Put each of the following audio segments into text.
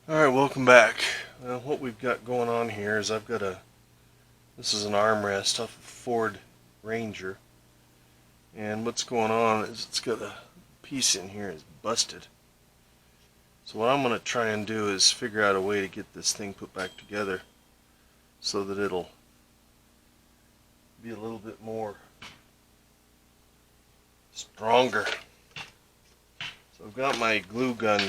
Alright, welcome back. Well, what we've got going on here is this is an armrest off a Ford Ranger. And what's going on is it's got a piece in here is busted. So what I'm going to try and do is figure out a way to get this thing put back together so that it'll be a little bit more stronger. So I've got my glue gun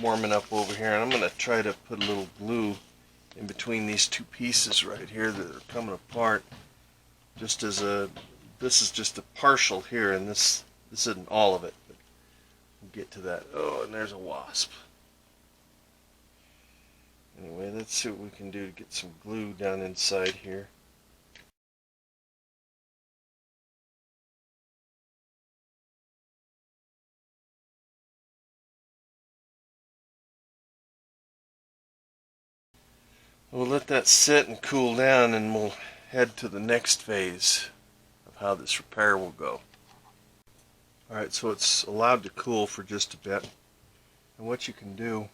warming up over here, and I'm going to try to put a little glue in between these two pieces right here that are coming apart. This is just a partial here, and this isn't all of it, but we'll get to that. Oh, and there's a wasp. Anyway, let's see what we can do to get some glue down inside here. We'll let that sit and cool down, and we'll head to the next phase of how this repair will go. Alright, so it's allowed to cool for just a bit. And what you can do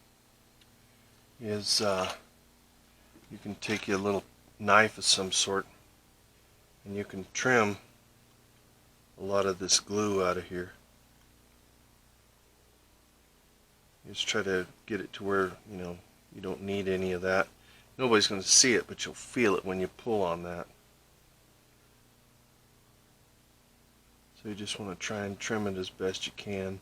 is you can take a little knife of some sort and you can trim a lot of this glue out of here. Just try to get it to where, you don't need any of that. Nobody's going to see it, but you'll feel it when you pull on that. So you just want to try and trim it as best you can.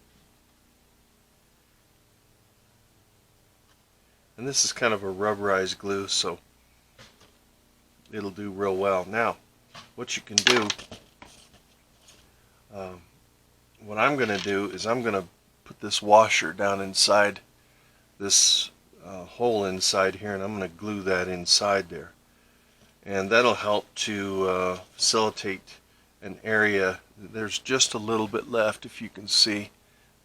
And this is kind of a rubberized glue, so it'll do real well. Now, what you can do, what I'm going to do is I'm going to put this washer down inside this hole inside here, and I'm going to glue that inside there. And that'll help to facilitate an area. There's just a little bit left, if you can see.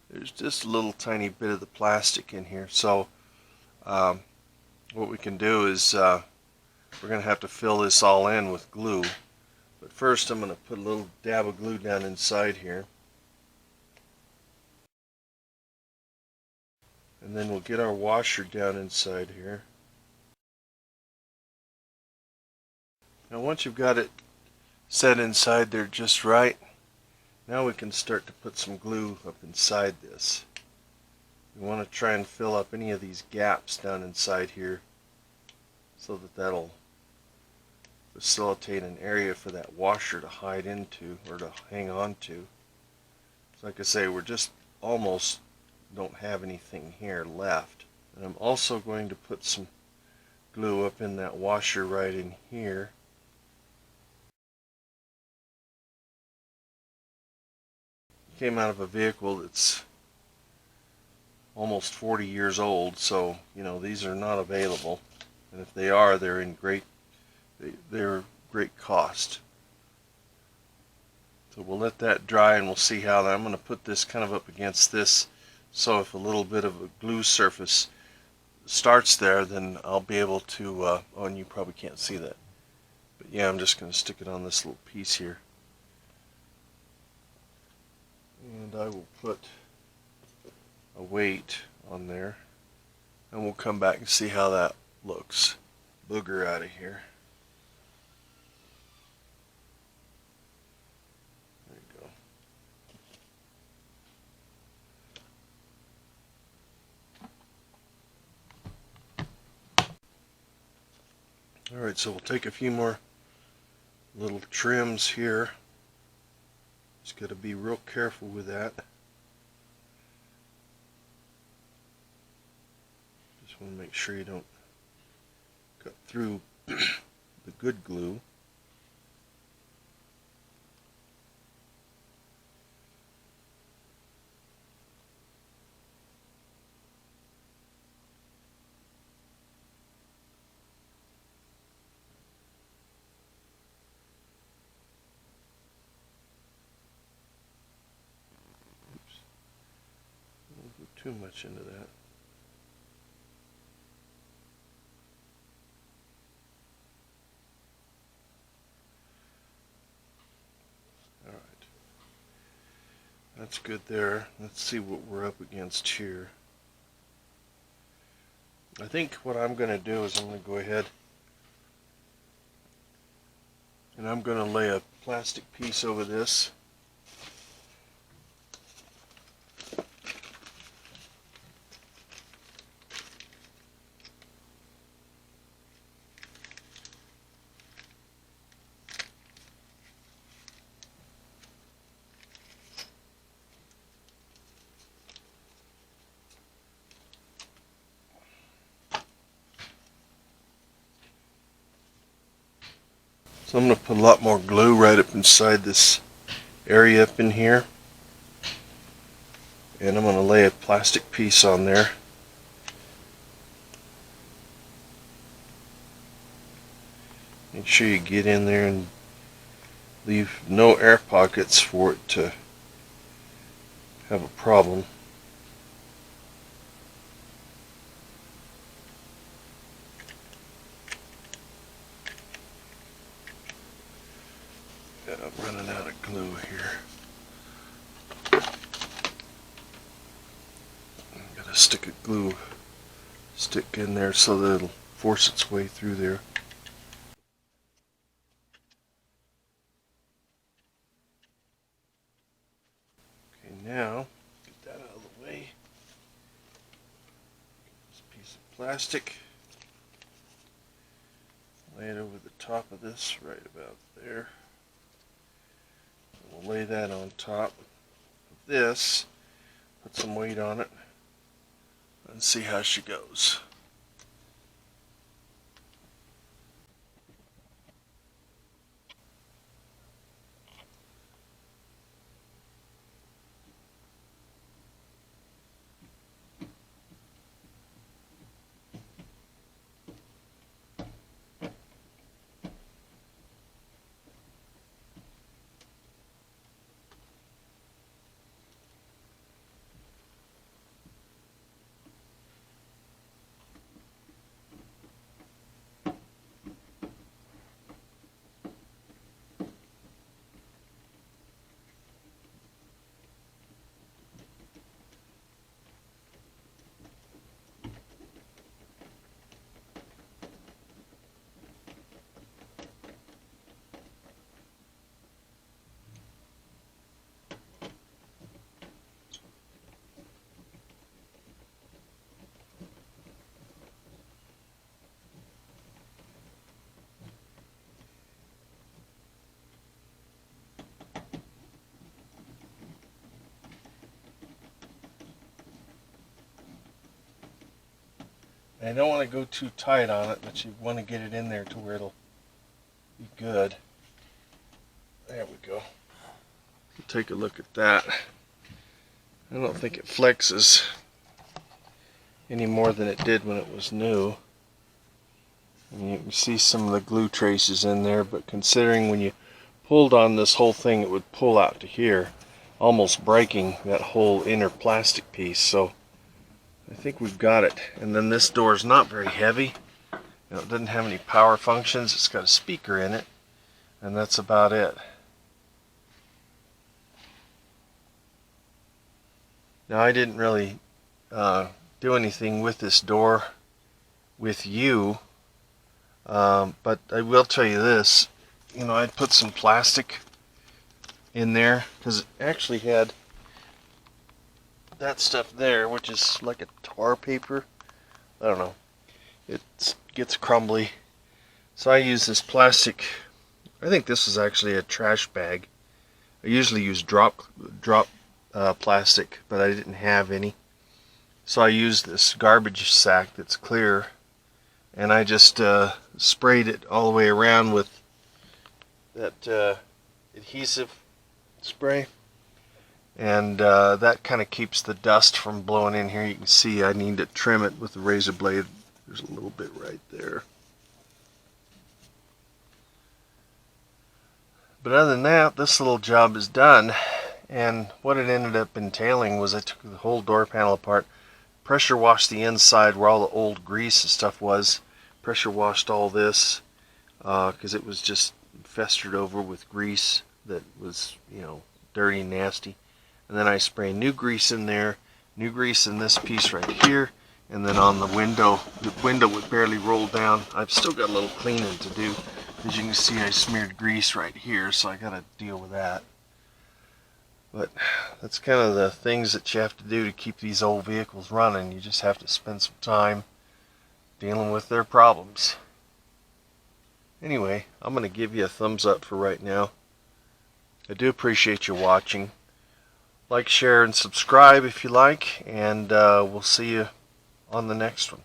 There's just a little tiny bit of the plastic in here. So what we can do is we're going to have to fill this all in with glue. But first I'm going to put a little dab of glue down inside here. And then we'll get our washer down inside here. Now once you've got it set inside there just right, now we can start to put some glue up inside this. We want to try and fill up any of these gaps down inside here so that that'll facilitate an area for that washer to hide into or to hang on to. So like I say, we're just almost don't have anything here left. And I'm also going to put some glue up in that washer right in here. Came out of a vehicle that's almost 40 years old, so these are not available, and if they are, they're great cost. So we'll let that dry and we'll see how that. I'm going to put this kind of up against this, so if a little bit of a glue surface starts there, then I'll be able to oh, and you probably can't see that, but yeah, I'm just going to stick it on this little piece here. And I will put a weight on there, and we'll come back and see how that looks. Booger out of here. There you go. Alright, so we'll take a few more little trims here. Just got to be real careful with that. Just want to make sure you don't cut through the good glue. Too much into that. Alright. That's good there. Let's see what we're up against here. I think what I'm going to do is I'm going to go ahead and I'm going to lay a plastic piece over this. So I'm going to put a lot more glue right up inside this area up in here. And I'm going to lay a plastic piece on there. Make sure you get in there and leave no air pockets for it to have a problem. Yeah, I'm running out of glue here. Got to stick a glue stick in there so that it'll force its way through there. Okay, now get that out of the way. This piece of plastic. Lay it over the top of this right about there. We'll lay that on top of this, put some weight on it, and see how she goes. I don't want to go too tight on it, but you want to get it in there to where it'll be good. There we go. Take a look at that. I don't think it flexes any more than it did when it was new. And you can see some of the glue traces in there, but considering when you pulled on this whole thing it would pull out to here, almost breaking that whole inner plastic piece. So I think we've got it. And then this door is not very heavy. It doesn't have any power functions. It's got a speaker in it, and that's about it. Now I didn't really do anything with this door with you, but I will tell you this. I put some plastic in there because it actually had that stuff there, which is like a tar paper. I don't know. It gets crumbly. So I use this plastic. I think this is actually a trash bag. I usually use drop plastic, but I didn't have any. So I used this garbage sack that's clear, and I just sprayed it all the way around with that adhesive spray. And that kind of keeps the dust from blowing in here. You can see I need to trim it with the razor blade. There's a little bit right there. But other than that, this little job is done. And what it ended up entailing was I took the whole door panel apart, pressure washed the inside where all the old grease and stuff was, pressure washed all this because it was just festered over with grease that was, dirty and nasty. And then I spray new grease in there, new grease in this piece right here, And then on the window would barely roll down. I've still got a little cleaning to do. As you can see, I smeared grease right here, so I gotta deal with that. But that's kind of the things that you have to do to keep these old vehicles running. You just have to spend some time dealing with their problems. Anyway, I'm going to give you a thumbs up for right now. I do appreciate you watching. Like, share, and subscribe if you like, and we'll see you on the next one.